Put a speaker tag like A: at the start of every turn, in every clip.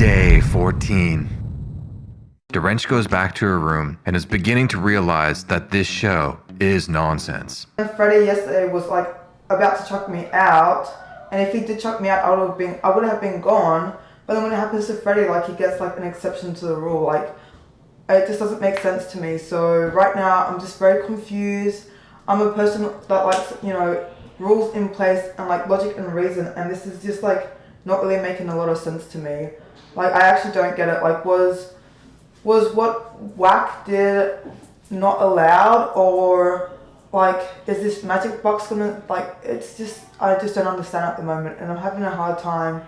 A: Day 14. Drench goes back to her room and is beginning to realize that this show is nonsense.
B: Freddie yesterday was like about to chuck me out, and if he did chuck me out, I would have been gone. But then when it happens to Freddie, like he gets like an exception to the rule. Like it just doesn't make sense to me. So right now I'm just very confused. I'm a person that likes, you know, rules in place and like logic and reason, and this is just like not really making a lot of sense to me. Like I actually don't get it. Like was what Whack did not allowed, or like is this magic box gonna, like, it's just, I just don't understand at the moment, and I'm having a hard time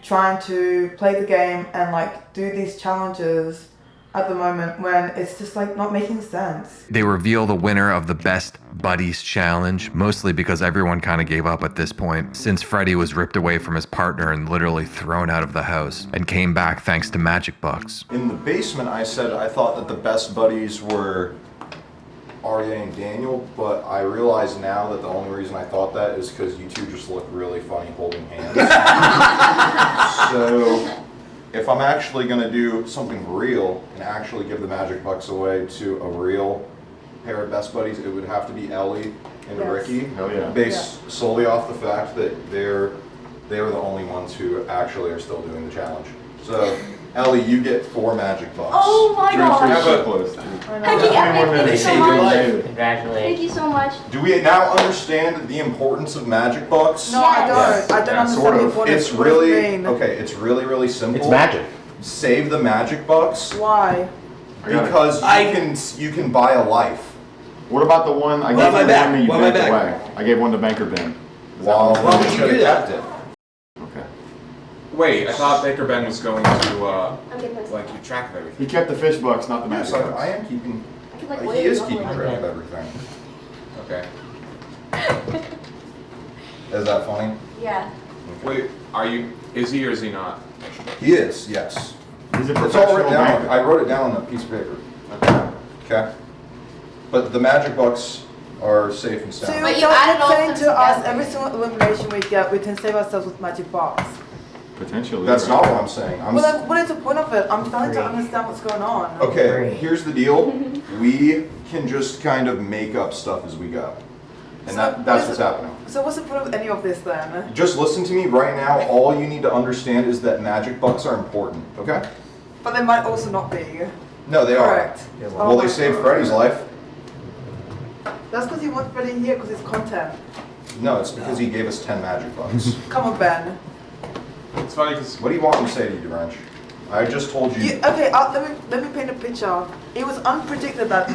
B: trying to play the game and like do these challenges at the moment when it's just like not making sense.
A: They reveal the winner of the Best Buddies Challenge, mostly because everyone kind of gave up at this point, since Freddie was ripped away from his partner and literally thrown out of the house, and came back thanks to magic bucks.
C: In the basement, I said I thought that the best buddies were Arya and Daniel, but I realize now that the only reason I thought that is because you two just look really funny holding hands. So if I'm actually going to do something real and actually give the magic bucks away to a real pair of best buddies, it would have to be Ellie and Ricky.
D: Hell yeah.
C: Based solely off the fact that they were the only ones who actually are still doing the challenge. So Ellie, you get 4 magic bucks.
E: Oh my gosh!
D: So close.
E: Thank you so much.
F: Congratulations.
E: Thank you so much.
C: Do we now understand the importance of magic bucks?
B: No,
E: Yes.
B: I don't understand
C: Sort of.
B: what
C: It's
B: what
C: really
B: it mean.
C: okay. It's really simple.
D: It's magic.
C: Save the magic bucks
B: Why?
C: because you can buy a life.
D: What about the one I
G: Why
D: gave
G: am I
D: you
G: back?
D: one that you
G: Why am I
D: banked
G: back?
D: away? I gave one to Banker Ben.
C: Well,
G: Why would you
C: should
G: do
C: have
G: that?
C: kept it.
D: Okay.
H: Wait, I thought Baker Ben was going to
E: Okay, thanks.
H: like keep track of everything.
D: He kept the fish bucks, not the magic
C: Yes,
D: bucks.
C: I am keeping.
E: I could, like,
C: He
E: wait
C: is
E: and
C: keeping
E: look
C: track
E: like
C: of everything.
H: Okay.
C: Is that funny?
E: Yeah.
H: Wait, is he or is he not?
C: He is. Yes.
D: He's a
C: It's all
D: professional
C: written down.
D: banker.
C: I wrote it down on a piece of paper.
H: Okay.
C: Okay. But the magic bucks are safe and
B: So
C: sound.
E: But you
B: you're
E: added all
B: saying
E: of
B: to
E: them
B: us
E: together.
B: every single elimination we get, we can save ourselves with magic box.
D: Potentially.
C: That's
D: right.
C: not what I'm saying. I'm
B: Well, then what is the point of it? I'm trying to
F: Agree.
B: understand what's going on.
C: Okay, here's the deal. We can just kind of make up stuff as we go. And
B: So
C: that's
B: what is
C: what's
B: it-
C: happening.
B: So what's the point of any of this then?
C: Just listen to me right now. All you need to understand is that magic bucks are important, okay?
B: But they might also not be.
C: No, they
B: Correct.
C: are.
B: Oh
C: Well,
B: my
C: they saved
B: God.
C: Freddy's life.
B: That's because you want Freddie here because it's content.
C: No, it's because he gave us 10 magic bucks.
B: Come on, Ben.
H: It's funny because
C: What do you want me to say to you, Drench? I just told you.
B: Okay, let me paint a picture. It was unpredicted that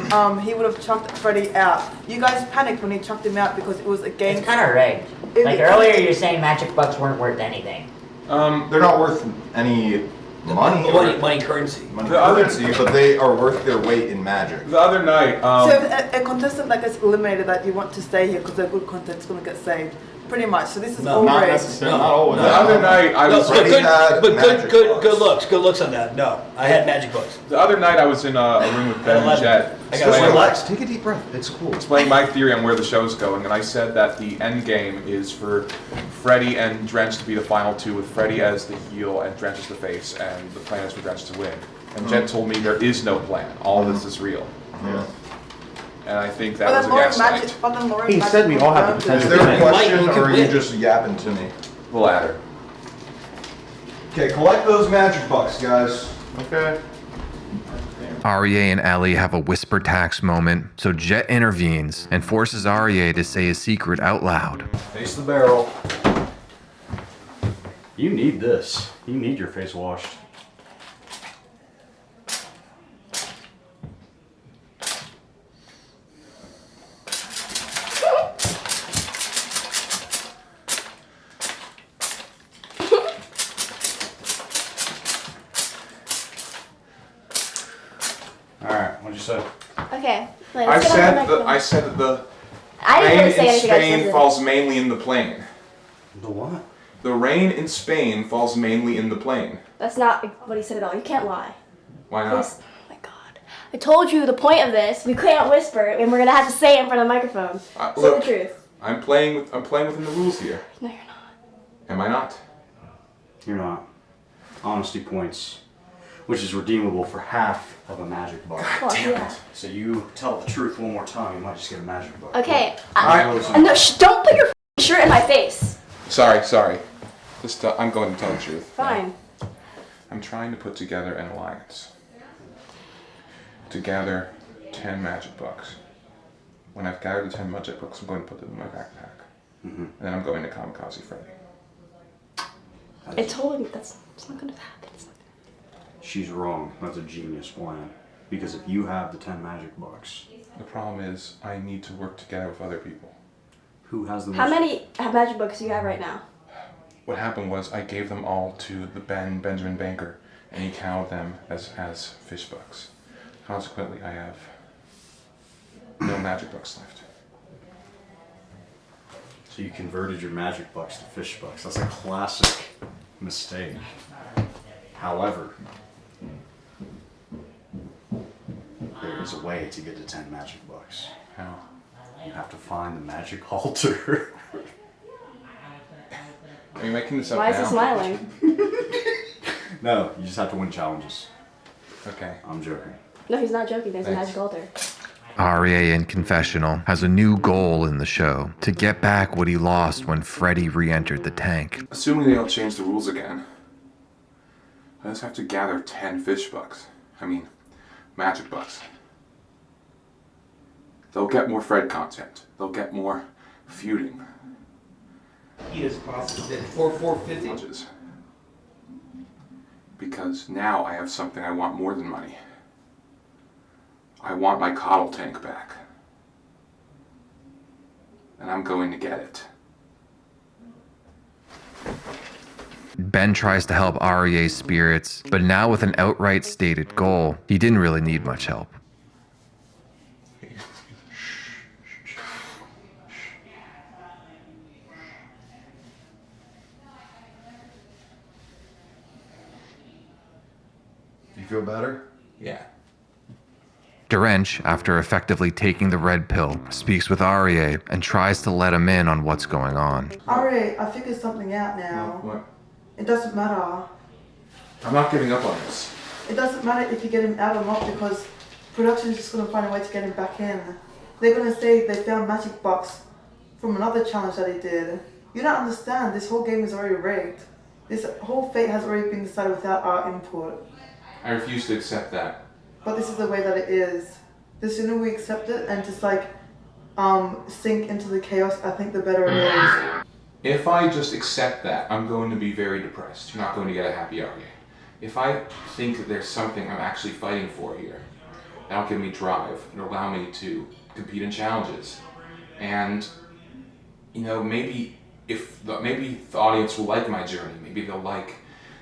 B: he would have chucked Freddie out. You guys panicked when he chucked him out because it was against.
F: It's kind of rigged.
B: It-
F: Like
B: it-
F: earlier, you're saying magic bucks weren't worth anything.
C: They're not worth any money. or
G: Money currency.
C: money
H: The other-
C: currency, but they are worth their weight in magic.
H: the other night,
B: So if a contestant that gets eliminated that you want to stay here because their good content's going to get saved, pretty much. So this is all
D: Not
B: rigged.
D: necessarily. Not always.
H: the other night I
G: No,
H: was
G: but
C: Freddie had magic
G: good
C: bucks.
G: looks on that. No, I had magic bucks.
H: the other night I was in a room with Ben and
G: 11.
H: Jet
G: I got
C: Just
G: one
C: relax.
G: left.
C: Take a deep breath. It's cool.
H: explaining my theory on where the show's going, and I said that the end game is for Freddie and Drench to be the final two, with Freddie as the heel and Drench as the face, and the plan is for Drench to win. And Jet told me there is no plan. All this is real.
C: Yeah.
H: And I think
B: But
H: that was
B: then
H: a
B: Lauren
H: gaslight.
B: magic. But then Lauren
D: He
B: magic
D: said we all have the
B: confirmed
C: Is
B: it.
C: there a
G: You might-
C: question,
G: you
C: or
G: could
C: are you
G: win.
C: just yapping to me?
H: The latter.
C: Okay, collect those magic bucks, guys.
D: Okay.
A: Arya and Ellie have a whisper tax moment, so Jet intervenes and forces Arya to say a secret out loud.
C: Face the barrel.
D: You need this. You need your face washed. Alright, what'd you say?
E: Okay. Wait,
H: I
E: let's get on the
H: said
E: microphone.
H: I said that the
E: I didn't
H: rain
E: really say
H: in
E: anything. I
H: Spain
E: just
H: falls mainly in the plain.
G: The what?
H: The rain in Spain falls mainly in the plain.
E: That's not what he said at all. You can't lie.
H: Why not?
E: Please. Oh my God. I told you the point of this. We can't whisper, and we're gonna have to say it in front of the microphone. Say
H: Look,
E: the truth.
H: I'm playing within the rules here.
E: No, you're not.
H: Am I not?
D: You're not. honesty points, which is redeemable for half of a magic buck.
E: Well, yeah.
D: So you tell the truth one more time, you might just get a magic buck.
E: Okay.
D: I-
E: Don't put your shirt in my face.
H: Sorry. Just, I'm going to tell the truth.
E: Fine.
H: I'm trying to put together an alliance. To gather 10 magic bucks. When I've gathered the 10 magic bucks, I'm going to put them in my backpack. And then I'm going to Kamikaze Freddy.
E: I told him it's not gonna happen.
D: She's wrong. That's a genius plan. Because if you have the 10 magic bucks,
H: The problem is, I need to work together with other people.
D: who has the most?
E: How many magic books do you have right now?
H: What happened was, I gave them all to the Benjamin Banker, and he counted them as fish bucks. Consequently, I have no magic bucks left.
D: So you converted your magic bucks to fish bucks. That's a classic mistake. However, there is a way to get to 10 magic bucks.
H: How?
D: You have to find the magic halter.
H: Are you making this up
E: Why
H: now?
E: is he smiling?
D: No, you just have to win challenges.
H: Okay.
D: I'm joking.
E: No, he's not joking. There's a
H: Thanks.
E: magic altar.
A: REA in Confessional has a new goal in the show: to get back what he lost when Freddy re-entered the tank.
H: Assuming they don't change the rules again, I just have to gather 10 fish bucks. Magic bucks. They'll get more Fred content. They'll get more feuding.
G: He is positive. For 450.
H: Challenges. Because now I have something I want more than money. I want my coddle tank back. And I'm going to get it.
A: Ben tries to help REA's spirits, but now with an outright stated goal, he didn't really need much help.
C: You feel better?
H: Yeah.
A: Drench, after effectively taking the red pill, speaks with REA and tries to let him in on what's going on.
B: Alright, I figured something out now.
H: What?
B: It doesn't matter.
H: I'm not giving up on this.
B: It doesn't matter if you get him out or not, because production's just gonna find a way to get him back in. They're gonna say they found magic box from another challenge that he did. You don't understand, this whole game is already rigged. This whole fate has already been decided without our input.
H: I refuse to accept that.
B: But this is the way that it is. The sooner we accept it and just sink into the chaos, I think the better it is.
H: If I just accept that, I'm going to be very depressed. You're not going to get a happy REA. If I think that there's something I'm actually fighting for here, that'll give me drive and allow me to compete in challenges. And, maybe maybe the audience will like my journey. Maybe they'll like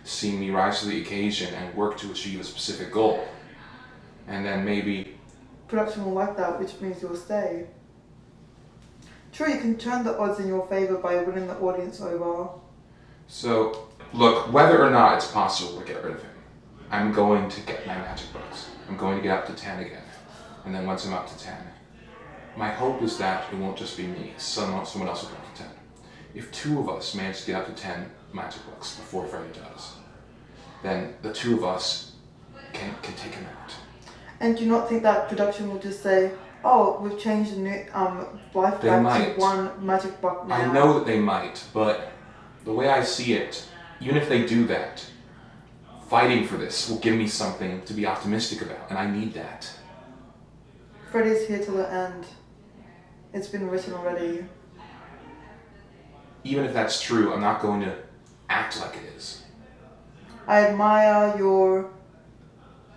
H: seeing me rise to the occasion and work to achieve a specific goal. And then maybe
B: Production will like that, which means you'll stay. True, you can turn the odds in your favor by winning the audience over.
H: So, look, whether or not it's possible to get rid of him, I'm going to get my magic bucks. I'm going to get up to 10 again. And then once I'm up to 10, my hope is that it won't just be me. Someone else will get up to 10. If two of us manage to get up to 10 magic bucks before Freddy does, then the two of us can take him out.
B: And do you not think that production will just say, oh, we've changed the new life
H: They
B: back
H: might.
B: to one magic buck now?
H: I know that they might, but the way I see it, even if they do that, fighting for this will give me something to be optimistic about, and I need that.
B: Freddy's here till the end. It's been written already.
H: Even if that's true, I'm not going to act like it is.
B: I admire your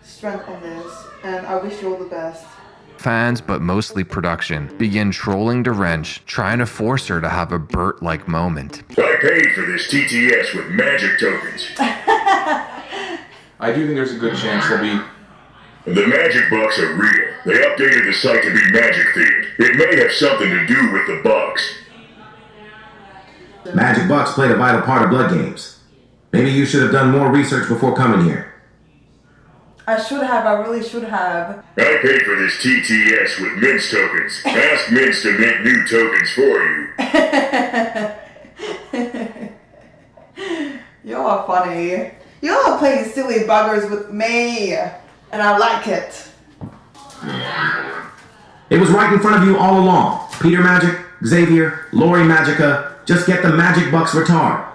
B: strength on this, and I wish you all the best.
A: Fans, but mostly production, begin trolling Drench, trying to force her to have a Bert-like moment.
I: I paid for this TTS with magic tokens.
H: I do think there's a good chance there'll be...
I: The magic bucks are real. They updated the site to be magic themed. It may have something to do with the bucks.
J: Magic bucks played a vital part of blood games. Maybe you should have done more research before coming here.
B: I should have, I really should have.
I: I paid for this TTS with Mints tokens. Ask Mints to mint new tokens for you.
B: You're funny. You're playing silly buggers with me, and I like it.
J: It was right in front of you all along. Peter Magic, Xavier, Lori Magica. Just get the Magic Bucks retard.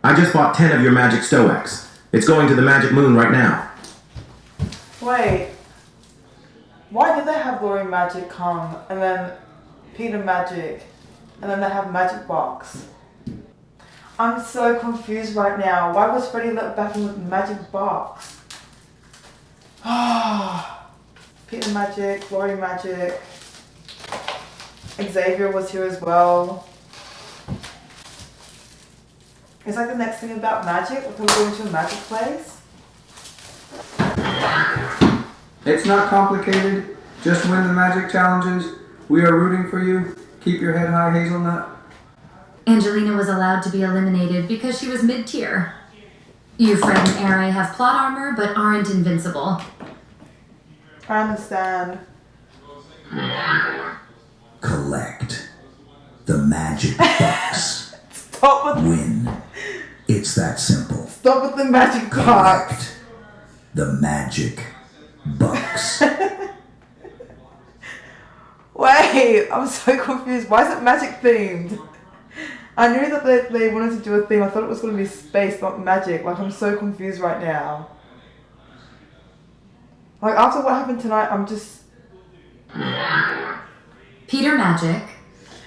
J: I just bought 10 of your Magic Stoics. It's going to the Magic Moon right now.
B: Wait. Why did they have Lori Magic come, and then Peter Magic, and then they have Magic Box? I'm so confused right now. Why was Freddy let back in with Magic Box? Peter Magic, Lori Magic, Xavier was here as well. It's like the next thing about magic, we're going to a magic place.
K: It's not complicated. Just win the magic challenges. We are rooting for you. Keep your head high, Hazelnut.
L: Angelina was allowed to be eliminated because she was mid-tier. You, Fred and Arai, have plot armor but aren't invincible.
B: I understand.
M: Collect the Magic Bucks.
B: Stop with
M: Win. It's that simple.
B: Stop with the Magic Box.
M: The Magic Bucks.
B: Wait, I'm so confused. Why is it magic themed? I knew that they wanted to do a theme. I thought it was going to be space, not magic. Like, I'm so confused right now. Like, after what happened tonight, I'm just...
L: Peter Magic,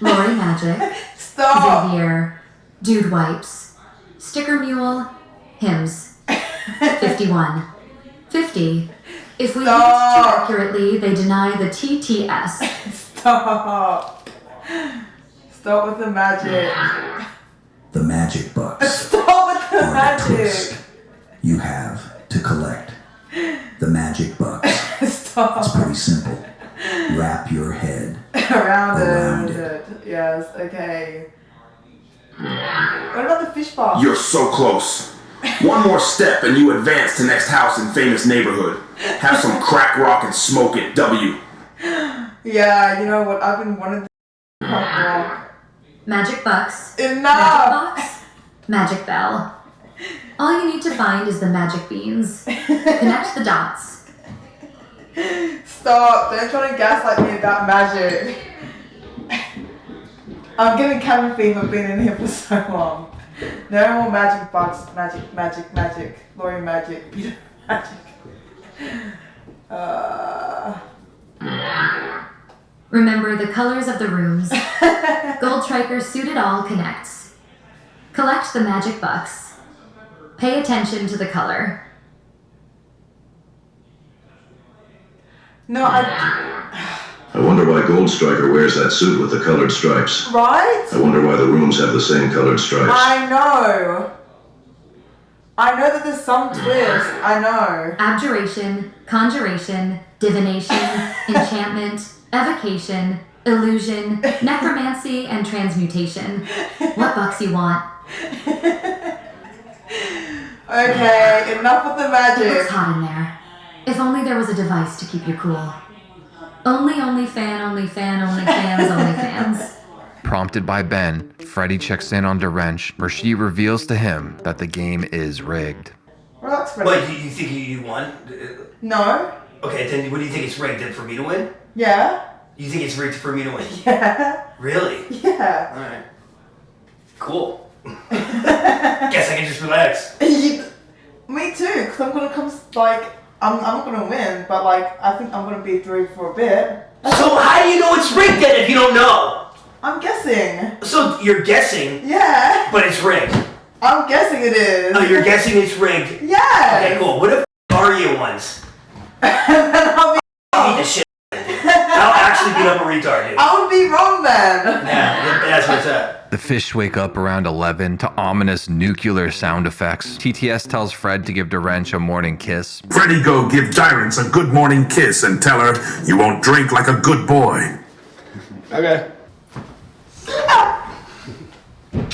L: Lori Magic,
B: Stop!
L: Xavier, Dude Wipes, Sticker Mule, Hymns. 51. 50. If we read too accurately, they deny the TTS.
B: Stop! Stop with the magic.
M: The Magic Bucks.
B: Stop with the
M: are
B: magic!
M: the twist you have to collect. The Magic Bucks.
B: Stop.
M: It's pretty simple. Wrap your head
B: around it. Yes, okay. What about the fish box?
N: You're so close. One more step and you advance to next house in famous neighborhood. Have some crack rock and smoke it, W.
B: Yeah, you know what? I've been wanting to crack rock.
L: Magic Bucks.
B: Enough!
L: Magic Box. Magic Bell. All you need to find is the magic beans. Connect the dots.
B: Stop! Don't try to gaslight me about magic. I'm getting cabin fever being in here for so long. No more Magic Box, magic. Lori Magic, Peter Magic.
L: Remember the colors of the rooms. Gold Striker Suited All connects. Collect the Magic Bucks. Pay attention to the color.
B: No,
O: I wonder why Gold Striker wears that suit with the colored stripes.
B: Right?
O: I wonder why the rooms have the same colored stripes.
B: I know that there's some twist. I know.
L: Abjuration, conjuration, divination, enchantment, evocation, illusion, necromancy, and transmutation. What bucks you want?
B: Okay, enough with the
L: It
B: magic.
L: looks hot in there. If only there was a device to keep you cool. Only fans.
A: Prompted by Ben, Freddy checks in on Drench, where she reveals to him that the game is rigged.
B: Relax, Freddy.
G: Wait, you think you won?
B: No.
G: Okay, then what do you think it's rigged for me to win?
B: Yeah.
G: You think it's rigged for me to win?
B: Yeah.
G: Really?
B: Yeah.
G: Alright. Cool. Guess I can just relax.
B: Me too, because I'm gonna come, like, I'm not gonna win, but, like, I think I'm gonna be through for a bit.
G: So how do you know it's rigged then if you don't know?
B: I'm guessing.
G: So you're guessing?
B: Yeah.
G: But it's rigged.
B: I'm guessing it is.
G: Oh, you're guessing it's rigged?
B: Yeah.
G: Okay, cool. What if are you once?
B: I'll
G: beat the shit out of you. I'll actually beat up a retard, dude.
B: I would be wrong then.
G: Yeah, that's what's up.
A: The fish wake up around 11 to ominous nuclear sound effects. TTS tells Fred to give Drench a morning kiss.
I: Freddy, go give Drench a good morning kiss and tell her you won't drink like a good boy.
C: Okay. Good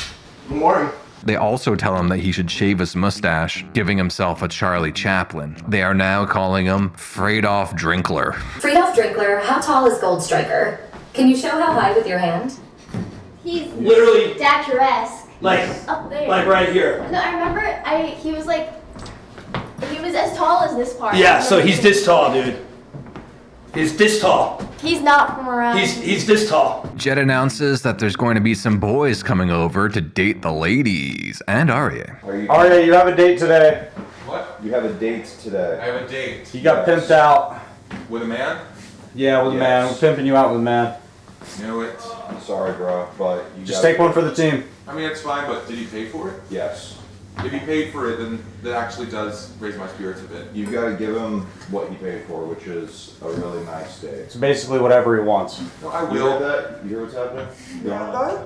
C: morning.
A: They also tell him that he should shave his mustache, giving himself a Charlie Chaplin. They are now calling him Fredoff Drinkler.
L: Fredoff Drinkler, how tall is Gold Striker? Can you show how high with your hand?
E: He's
G: Literally.
E: statuesque.
G: Like,
E: up there.
G: like right here.
E: No, I remember. He was like, he was as tall as this part.
G: Yeah, so he's this tall, dude. He's this tall.
E: He's not from around.
G: He's this tall.
A: Jet announces that there's going to be some boys coming over to date the ladies and Arya.
D: Arya, you have a date today.
H: What?
C: You have a date today.
H: I have a date.
D: You got pimped out.
H: With a man?
D: Yeah, with a man. We're pimping you out with a man.
H: Knew it.
C: I'm sorry, bro, but you
D: Just take one for the team.
H: I mean, it's fine, but did he pay for it?
C: Yes.
H: If he paid for it, then that actually does raise my spirits a bit.
C: You gotta give him what he paid for, which is a really nice date.
D: It's basically whatever he wants.
H: No, I
C: You
H: will.
C: heard that? You hear what's happening?
B: Yeah,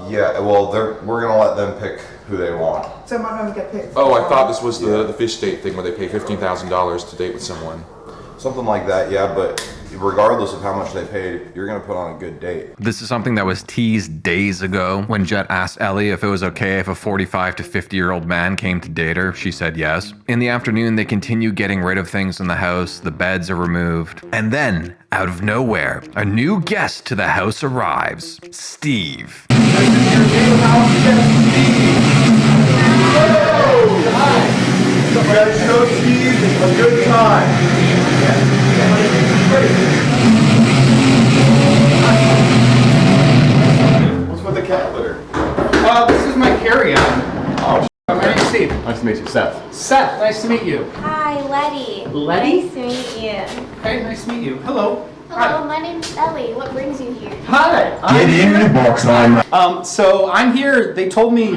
C: Yeah, well, we're gonna let them pick who they want.
B: So my gonna get picked.
H: Oh, I thought this was the fish date thing where they pay $15,000 to date with someone.
C: Something like that, yeah, but regardless of how much they paid, you're gonna put on a good date.
A: This is something that was teased days ago when Jet asked Ellie if it was okay if a 45 to 50-year-old man came to date her. She said yes. In the afternoon, they continue getting rid of things in the house. The beds are removed. And then, out of nowhere, a new guest to the house arrives. Steve.
C: You guys show Steve a good time. What's with the cat litter?
P: This is my carry-on.
C: Oh,
P: my name's Steve.
C: Nice to meet you, Seth.
P: Seth, nice to meet you.
E: Hi, Letty.
P: Letty?
E: Nice to meet you.
P: Hey, nice to meet you. Hello.
E: Hello, my name's Ellie. What brings you here?
P: Hi.
I: Get in the box, line.
P: So I'm here. They told me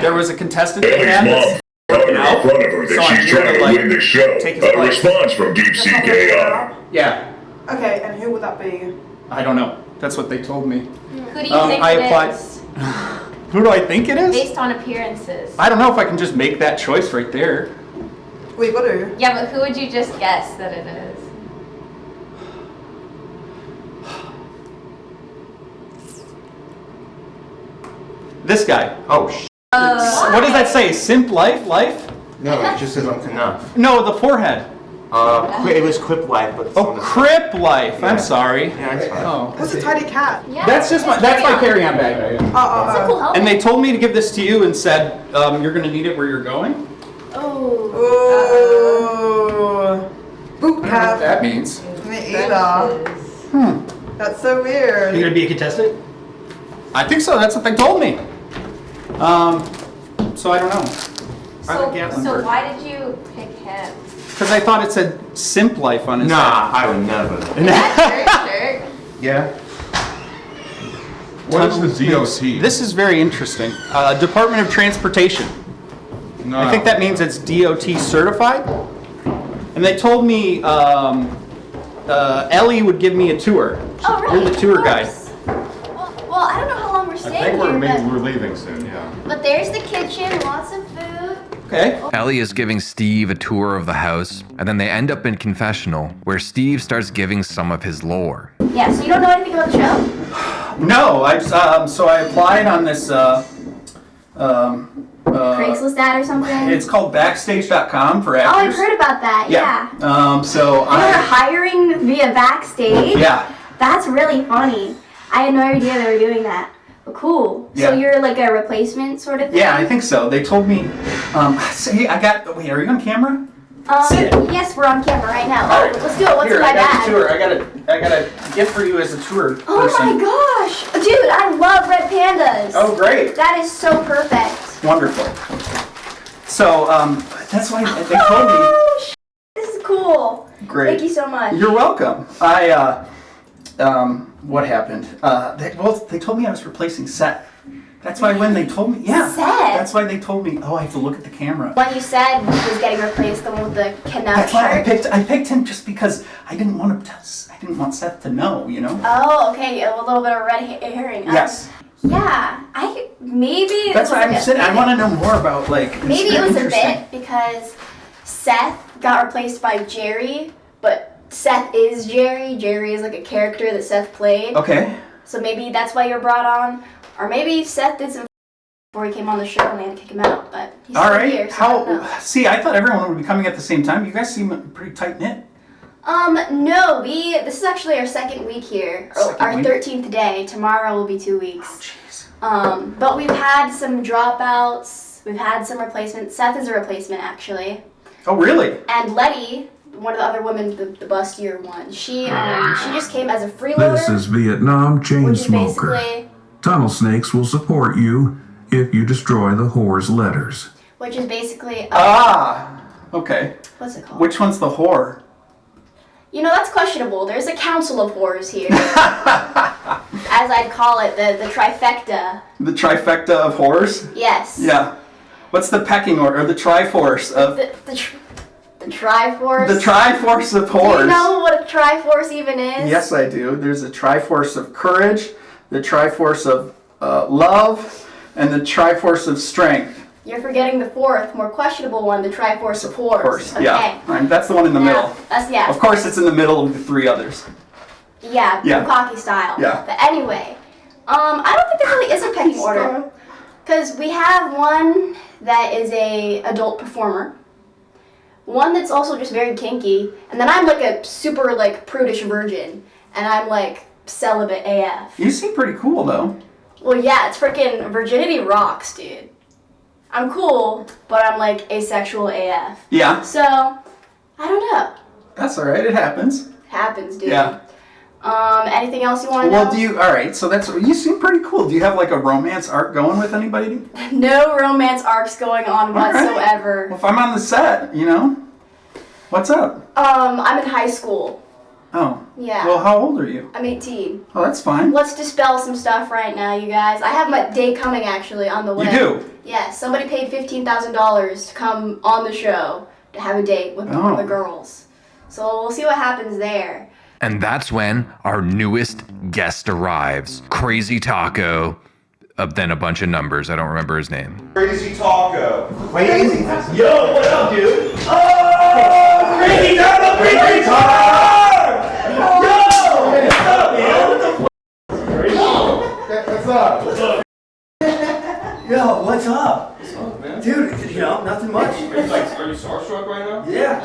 P: there was a contestant that had
I: Ellie's mom talking in front of her that she's trying to win the show.
P: take his
I: A
P: place.
I: response from Deep Sea AI.
P: Yeah.
B: Okay, and who would that be?
P: I don't know. That's what they told me.
E: Who do you think
P: I
E: it
P: applied.
E: is?
P: Who do I think it is?
E: Based on appearances.
P: I don't know if I can just make that choice right there.
B: We got to.
E: Yeah, but who would you just guess that it is?
P: This guy.
N: Oh,
P: What does that say? Simp life? Life?
N: No, it just says enough.
P: No, the forehead.
N: It was Quip Life, but it's
P: Oh, Crip life.
N: Yeah.
P: I'm sorry.
N: Yeah, it's fine.
P: Oh.
B: What's a tidy cat?
E: Yeah.
P: That's just my carry-on bag.
E: It's a cool helmet.
P: And they told me to give this to you and said you're gonna need it where you're going.
E: Oh.
B: Boot
P: I don't know what
B: cap.
P: that means.
B: Me either. That's so weird.
G: You gonna be a contestant?
P: I think so. That's what they told me. So I don't know.
E: So why did you pick him?
P: Because I thought it said simp life on his
N: Nah,
P: head.
N: I would never.
E: Jerk.
N: Yeah.
H: What is the DOT?
P: This is very interesting. Department of Transportation.
H: No.
P: I think that means it's DOT certified. And they told me Ellie would give me a tour.
E: Oh, right.
P: You're the tour
E: of
P: guide.
E: course. Well, I don't know how long we're staying here,
H: we're leaving soon, yeah.
E: but there's the kitchen, lots of food.
P: Okay.
A: Ellie is giving Steve a tour of the house, and then they end up in confessional, where Steve starts giving some of his lore.
E: Yeah, so you don't know anything about the show?
P: No, so I applied on this
E: Craigslist ad or something?
P: It's called Backstage.com for actors.
E: Oh, I've heard about that, yeah.
P: So
E: You're hiring via Backstage?
P: Yeah.
E: That's really funny. I had no idea they were doing that. But cool.
P: Yeah.
E: So you're like a replacement sort of thing?
P: Yeah, I think so. They told me. Wait, are you on camera? Sit.
E: Yes, we're on camera right now.
P: All right.
E: Let's do it. What's
P: Here,
E: in my
P: I got
E: bag?
P: the tour. I got a gift for you as a tour person.
E: Oh my gosh! Dude, I love red pandas.
P: Oh, great.
E: That is so perfect.
P: Wonderful. So, that's why they told me.
E: This is cool.
P: Great.
E: Thank you so much.
P: You're welcome. What happened? They told me I was replacing Seth. That's why when they told me, yeah.
E: Seth?
P: That's why they told me, I have to look at the camera.
E: When you said he was getting replaced, the one with the Canuck
P: That's why
E: shirt.
P: I picked him just because I didn't want want Seth to know, you know?
E: Oh, okay. A little bit of a red herring.
P: Yes.
E: Yeah. Maybe.
P: That's
E: it
P: why
E: was
P: I'm sitting. I want to know more about
E: Maybe
P: it's
E: it was a
P: interesting.
E: bit because Seth got replaced by Jerry, but Seth is Jerry. Jerry is like a character that Seth played.
P: Okay.
E: So maybe that's why you're brought on, or maybe Seth did some before he came on the show and they had to kick him out. But he's
P: All
E: still
P: right.
E: here. So I don't know.
P: See, I thought everyone would be coming at the same time. You guys seem pretty tight knit.
E: No, this is actually our second week here. Our
P: week?
E: 13th day. Tomorrow will be 2 weeks.
P: Jeez.
E: But we've had some dropouts. We've had some replacements. Seth is a replacement, actually.
P: Oh, really?
E: And Letty, one of the other women, the bustier one, she just came as a freeloader.
O: This is Vietnam Chain
E: which is
O: Smoker.
E: basically,
O: Tunnel snakes will support you if you destroy the whore's letters.
E: which is basically.
P: Okay.
E: What's it called?
P: Which one's the whore?
E: You know, that's questionable. There's a council of whores here. As I'd call it, the trifecta.
P: The trifecta of whores?
E: Yes.
P: Yeah. What's the pecking order, or the triforce of...
E: The triforce?
P: The triforce of
E: Do
P: whores.
E: you know what a triforce even is?
P: Yes, I do. There's a triforce of courage, the triforce of love, and the triforce of strength.
E: You're forgetting the fourth, more questionable one, the triforce of whores.
P: Of course,
E: Okay.
P: yeah. Right, that's the one in the middle.
E: That's.
P: Of course, it's in the middle of the three others.
E: Yeah,
P: Yeah.
E: Bukkake style.
P: Yeah.
E: But anyway, I don't think there really is a pecking order. Because we have one that is a adult performer, one that's also just very kinky, and then I'm like a super like prudish virgin, and I'm like celibate AF.
P: You seem pretty cool, though.
E: Well, yeah, it's freaking virginity rocks, dude. I'm cool, but I'm like asexual AF.
P: Yeah.
E: So, I don't know.
P: That's all right. It happens.
E: Happens, dude.
P: Yeah.
E: Anything else you want to know?
P: Well, all right, so you seem pretty cool. Do you have like a romance arc going with anybody?
E: No romance arcs going on
P: All right.
E: whatsoever.
P: Well, if I'm on the set, what's up?
E: I'm in high school.
P: Oh.
E: Yeah.
P: Well, how old are you?
E: I'm 18.
P: Oh, that's fine.
E: Let's dispel some stuff right now, you guys. I have my date coming actually on the way.
P: You do?
E: Yes. Somebody paid $15,000 to come on the show to have a date with one of the girls. So we'll see what happens there.
A: And that's when our newest guest arrives. Crazy Taco. Then a bunch of numbers. I don't remember his name.
C: Crazy Taco.
Q: Crazy.
C: Yo, what up, dude? Oh, Crazy Taco, Crazy Taco! Yo, what's up, man? What's up? What's up?
Q: Yo, what's up?
C: What's up, man?
Q: Dude, nothing much.
C: Are you starstruck right now?
Q: Yeah,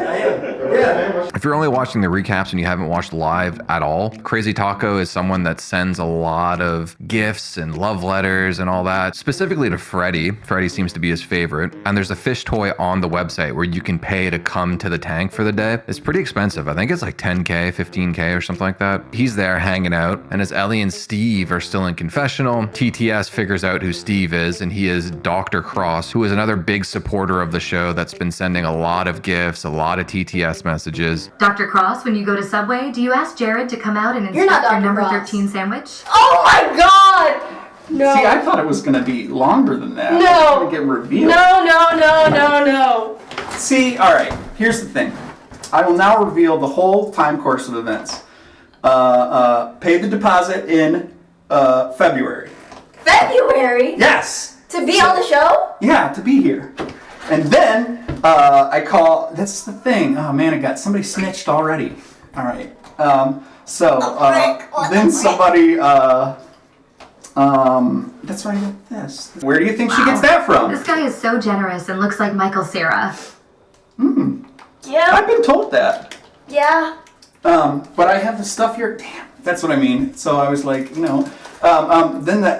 Q: I am. Yeah.
A: If you're only watching the recaps and you haven't watched live at all, Crazy Taco is someone that sends a lot of gifts and love letters and all that, specifically to Freddie. Freddie seems to be his favorite. And there's a fish toy on the website where you can pay to come to the tank for the day. It's pretty expensive. I think it's like 10K, 15K or something like that. He's there hanging out. And as Ellie and Steve are still in confessional, TTS figures out who Steve is, and he is Dr. Cross, who is another big supporter of the show that's been sending a lot of gifts, a lot of TTS messages.
L: Dr. Cross, when you go to Subway, do you ask Jared to come out and
E: You're not
L: inspect your
E: Dr.
L: number
E: Cross.
L: 13 sandwich?
E: Oh my god! No.
P: See, I thought it was going to be longer than that. It's
E: No.
P: going to get revealed.
E: No.
P: See, all right, here's the thing. I will now reveal the whole time course of events. Paid the deposit in February.
E: February?
P: Yes.
E: To be on the show?
P: Yeah, to be here. And then I call. That's the thing. Oh man, I got somebody snitched already. All right. Then somebody. That's where I get this. Where do you think she gets that from?
L: This guy is so generous and looks like Michael Cera.
E: Yeah.
P: I've been told that.
E: Yeah.
P: But I have the stuff here. Damn, that's what I mean. So I was like, then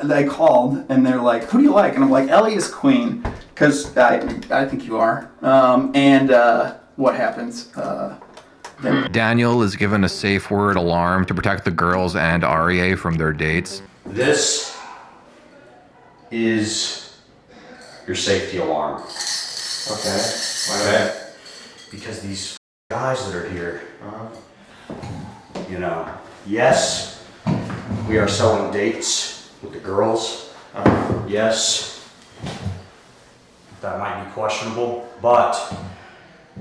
P: they called and they're like, "Who do you like?" And I'm like, "Ellie is queen," because I think you are. What happens?
A: Daniel is given a safe word alarm to protect the girls and Aria from their dates.
D: This is your safety alarm.
C: Okay. Why that?
D: Because these guys that are here, yes, we are selling dates with the girls. Yes, that might be questionable, but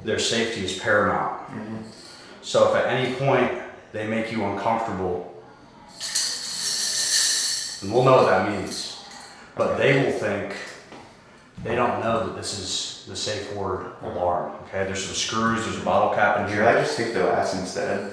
D: their safety is paramount. So if at any point they make you uncomfortable, then we'll know what that means. But they will think, they don't know that this is the safe word alarm. Okay, there's some screws, there's a bottle cap in here.
C: Should I just take the last instead?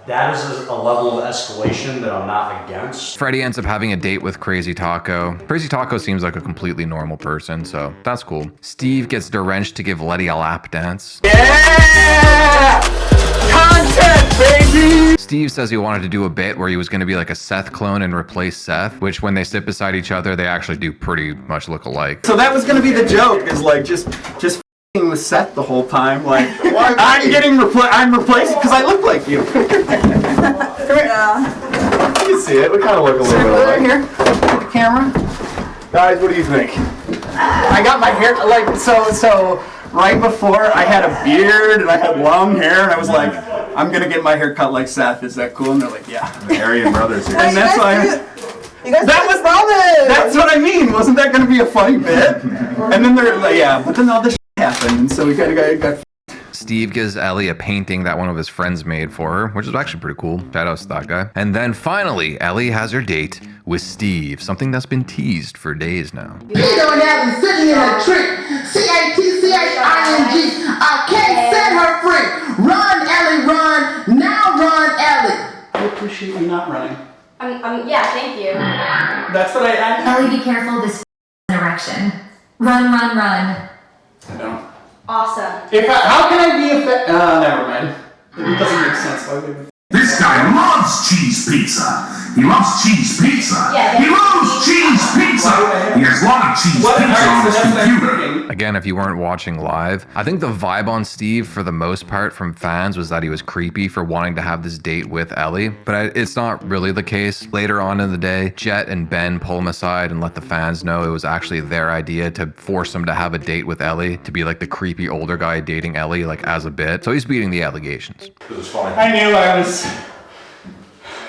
D: That is a level of escalation that I'm not against.
A: Freddie ends up having a date with Crazy Taco. Crazy Taco seems like a completely normal person, so that's cool. Steve gets Drench to give Letty a lap dance.
Q: Yeah! Content, baby!
A: Steve says he wanted to do a bit where he was going to be like a Seth clone and replace Seth, which when they sit beside each other, they actually do pretty much look alike.
P: So that was gonna be the joke, is like just f***ing with Seth the whole time. Like, I'm replaced because I look like you. Come here.
C: You can see it. We kind of look a little bit alike.
P: Here, look at the camera.
C: Guys, what do you think?
P: I got my hair, like, so right before I had a beard and I had long hair, and I was like, I'm gonna get my hair cut like Seth. Is that cool? And they're like, yeah.
C: The Aryan brothers here.
P: And that's why.
B: You guys
P: That was
B: brothers.
P: That's what I mean. Wasn't that gonna be a funny bit? And then they're like, yeah, but then all this happened, and so we kind of got.
A: Steve gives Ellie a painting that one of his friends made for her, which is actually pretty cool. Shout out to that guy. And then finally, Ellie has her date with Steve, something that's been teased for days now.
R: Peter and Ellie sitting in a tree. CATCHING. I can't set her free. Run, Ellie, run. Now run, Ellie.
P: I appreciate you not running.
E: Yeah, thank you.
P: That's what I.
L: Ellie, be careful. This erection. Run, run, run.
P: I don't.
E: Awesome.
P: How can I be effective? Never mind. It doesn't make sense. Why would
I: This guy loves cheese pizza. He loves cheese pizza.
E: Yeah,
I: he loves cheese pizza. He has a lot of cheese pizza on his computer.
A: Again, if you weren't watching live, I think the vibe on Steve for the most part from fans was that he was creepy for wanting to have this date with Ellie, but it's not really the case. Later on in the day, Jet and Ben pull him aside and let the fans know it was actually their idea to force him to have a date with Ellie, to be like the creepy older guy dating Ellie like as a bit. So he's beating the allegations.
C: This is funny.
P: I knew I was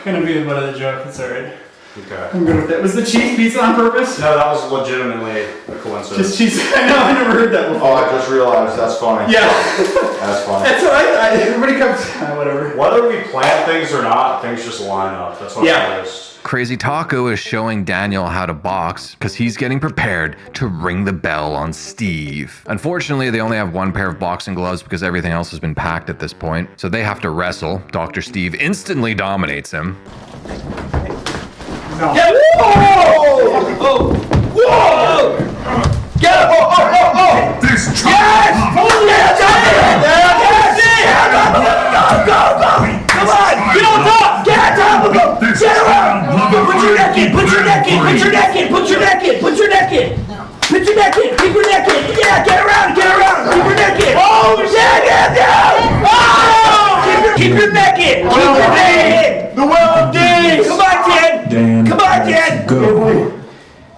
P: gonna be the butt of the joke. It's alright.
D: Okay.
P: I'm good with it. Was the cheese pizza on purpose?
D: No, that was legitimately a coincidence.
P: Just cheese. I know, I never heard that before.
C: Oh, I just realized that's funny.
P: Yeah.
C: That's funny.
P: That's what I thought. Everybody comes. Whatever.
D: Whether we plan things or not, things just line up. That's what I noticed.
A: Crazy Taco is showing Daniel how to box because he's getting prepared to ring the bell on Steve. Unfortunately, they only have one pair of boxing gloves because everything else has been packed at this point, so they have to wrestle. Dr. Steve instantly dominates him.
P: No.
Q: Get whoa! Oh! Whoa! Get up! Oh!
I: This
Q: yes! Go! Come on! Get on top! Get on top! Get around! Put your neck in! Put your neck in! Put your neck in! Put your neck in! Put your neck in! Put your neck in! Keep your neck in! Yeah! Get around! Get around! Keep your neck in! Oh! Yeah! Oh! Keep your neck in! Keep your neck in! The well of days! Come on, Dan! Come on, Dan!
I: Go.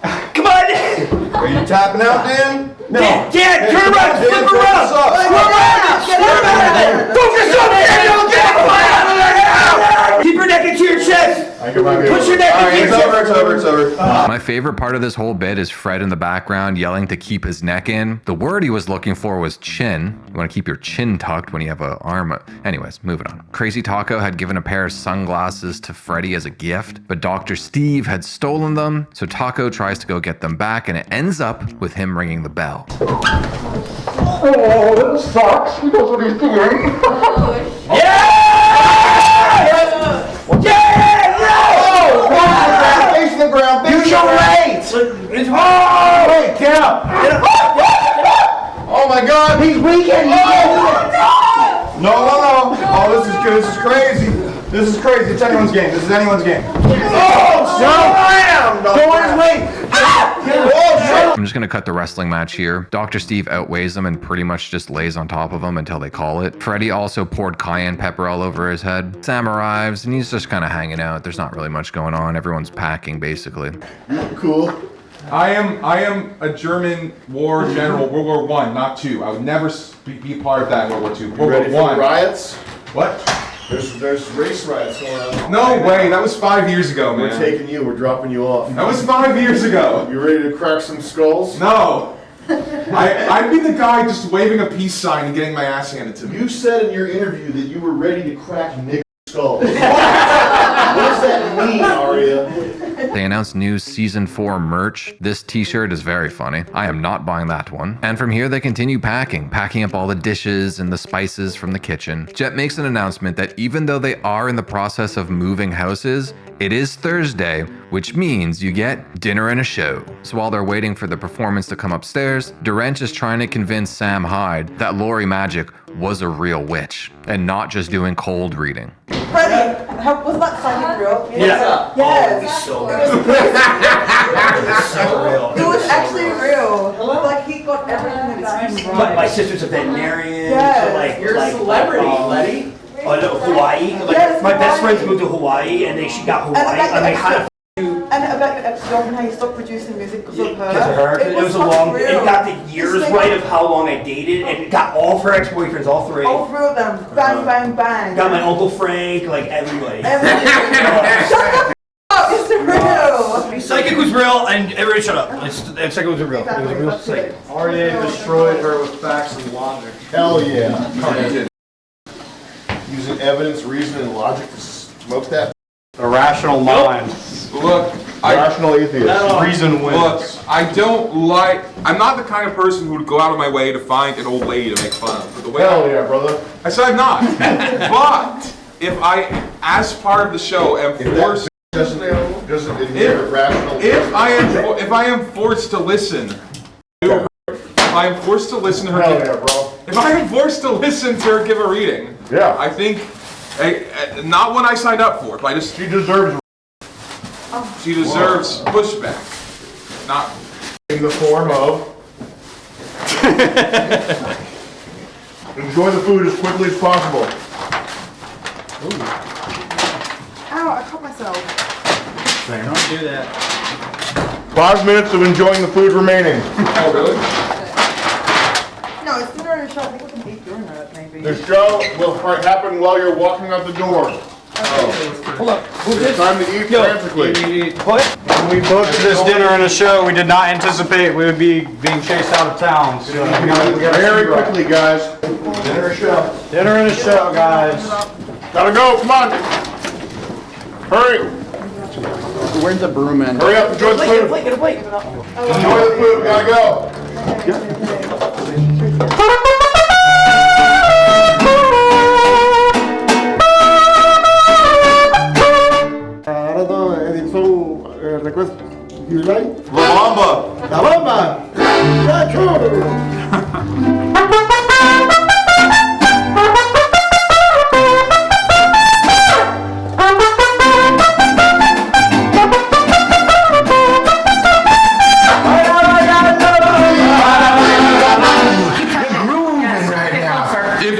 Q: Come on, Dan!
C: Are you tapping out, Dan? No.
Q: Dan, turn around! Flip around! Flip around! Get out of there! Focus on Daniel! Get out of there now! Keep your neck into your chest! Put your neck into your chest!
C: It's over.
A: My favorite part of this whole bit is Fred in the background yelling to keep his neck in. The word he was looking for was chin. You want to keep your chin tucked when you have an arm up. Anyways, moving on. Crazy Taco had given a pair of sunglasses to Freddy as a gift, but Dr. Steve had stolen them, so Taco tries to go get them back, and it ends up with him ringing the bell.
Q: Oh, that sucks. He knows what he's doing.
C: Face the ground.
Q: Use your legs.
C: Oh, wait, get up. Get up. Oh my God.
Q: He's weakened.
C: No. Oh, this is good. This is crazy. This is crazy. It's anyone's game. This is anyone's game. Oh, slam! Go on his way.
A: I'm just gonna cut the wrestling match here. Dr. Steve outweighs him and pretty much just lays on top of him until they call it. Freddy also poured cayenne pepper all over his head. Sam arrives and he's just kind of hanging out. There's not really much going on. Everyone's packing basically.
C: Cool.
H: I am a German war general, World War I, not II. I would never be part of that in World War II. World
C: Ready
H: War
C: for the
H: I.
C: riots?
H: What?
C: There's race riots going on.
H: No way, that was 5 years ago, man.
C: We're taking you, we're dropping you off.
H: That was 5 years ago.
C: You ready to crack some skulls?
H: No. I'd be the guy just waving a peace sign and getting my ass handed to me.
C: You said in your interview that you were ready to crack nigger skulls. What does that mean, Aria?
A: They announced new season 4 merch. This t-shirt is very funny. I am not buying that one. And from here they continue packing up all the dishes and the spices from the kitchen. Jet makes an announcement that even though they are in the process of moving houses, it is Thursday, which means you get dinner and a show. So while they're waiting for the performance to come upstairs, Drench is trying to convince Sam Hyde that Lori Magic was a real witch and not just doing cold reading.
B: Freddy, Was that psychic real?
P: Yeah.
B: Yes.
P: Oh,
B: It was actually real. Like he got everything that seemed right.
Q: My sister's a veterinarian.
B: Yes.
Q: So like,
G: You're a celebrity, Letty.
Q: Oh no, Hawaii. Like,
B: Yes,
Q: my best
B: Hawaii.
Q: friends moved to Hawaii, and she got Hawaii.
B: And
Q: I mean, how to
B: And about your ex-girlfriend, how you stopped producing music because of her.
Q: because of her. It was a
B: so
Q: long.
B: real.
Q: It got the years
B: Just
Q: right of how long I dated, and it got all of her ex-boyfriends, all three.
B: All three of them. Bang, bang, bang.
Q: Got my Uncle Frank, like everybody.
B: Shut the up! It's real!
P: Psychic was real, and everybody shut up. Psychic was real. It was a real psychic.
C: Arya destroyed her with facts and logic. Hell yeah. Using evidence, reason, and logic to smoke that.
D: A rational mind.
H: Look,
C: Rational atheist.
D: Reason wins.
H: Look, I'm not the kind of person who would go out of my way to find an old lady to make fun of. The way
C: Hell yeah, brother.
H: I said I'm not. But if I, as part of the show, am forced.
C: Doesn't adhere rational.
H: If I am forced to listen to her, if I am forced to listen to her,
C: Hell yeah, bro.
H: if I am forced to listen to her give a reading,
C: Yeah.
H: I think, not what I signed up for, but
C: She deserves
H: she deserves pushback. Not
C: in the form of enjoy the food as quickly as possible.
B: Ow, I cut myself.
P: Don't do that.
C: 5 minutes of enjoying the food remaining.
H: Oh, really?
B: No, it's dinner and a show. I think we can eat during that, maybe.
C: The show will happen while you're walking out the door.
P: Hold up.
C: It's time to eat frantically.
D: When we booked this dinner and a show, we did not anticipate we would be being chased out of town. So
C: Very quickly, guys. Dinner and show.
D: Dinner and a show, guys.
C: Gotta go, come on. Hurry.
P: Where's the broom in?
C: Hurry up, enjoy the food.
Q: Get a plate.
C: Enjoy the food, we gotta go.
S: Request, you like?
C: La Bamba.
S: La Bamba. Yeah, sure.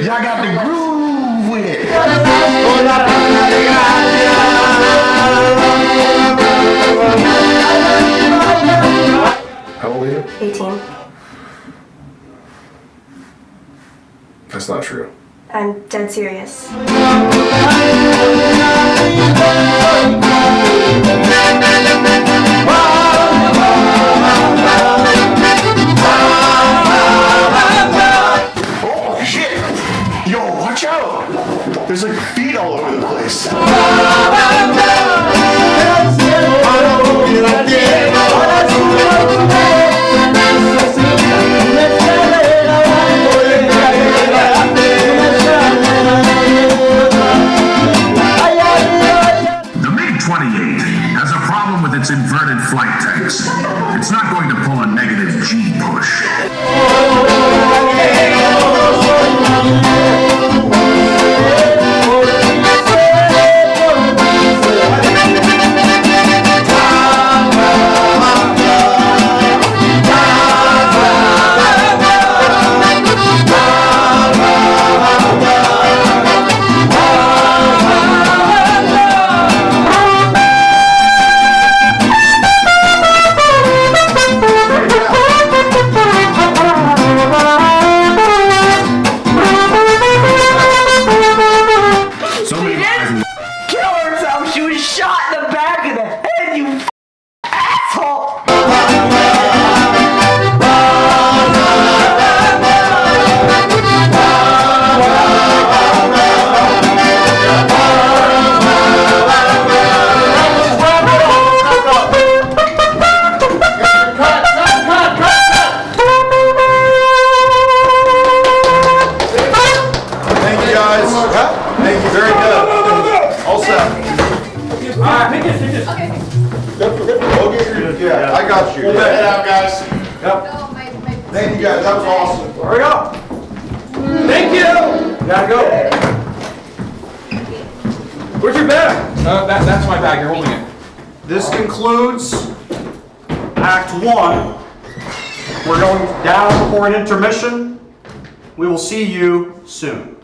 I: Y'all got the groove with it.
C: How old are you?
T: 18.
C: That's not true.
T: I'm dead serious.
I: Oh shit! Yo, watch out! There's like feet all over the place.
O: The MiG-28 has a problem with its inverted flight tanks. It's not going to pull a negative G push.
Q: She was shot in the back of the head, you asshole!
C: Thank you, guys. Thank you, very good. All set.
Q: Alright, pick this.
C: Yeah, I got you. Pull that head out, guys.
Q: Yep.
C: Thank you, guys. That was awesome.
Q: Hurry up! Thank you! Gotta go. Where's your bag?
H: That's my bag. You're holding it.
D: This concludes Act 1. We're going down for an intermission. We will see you soon.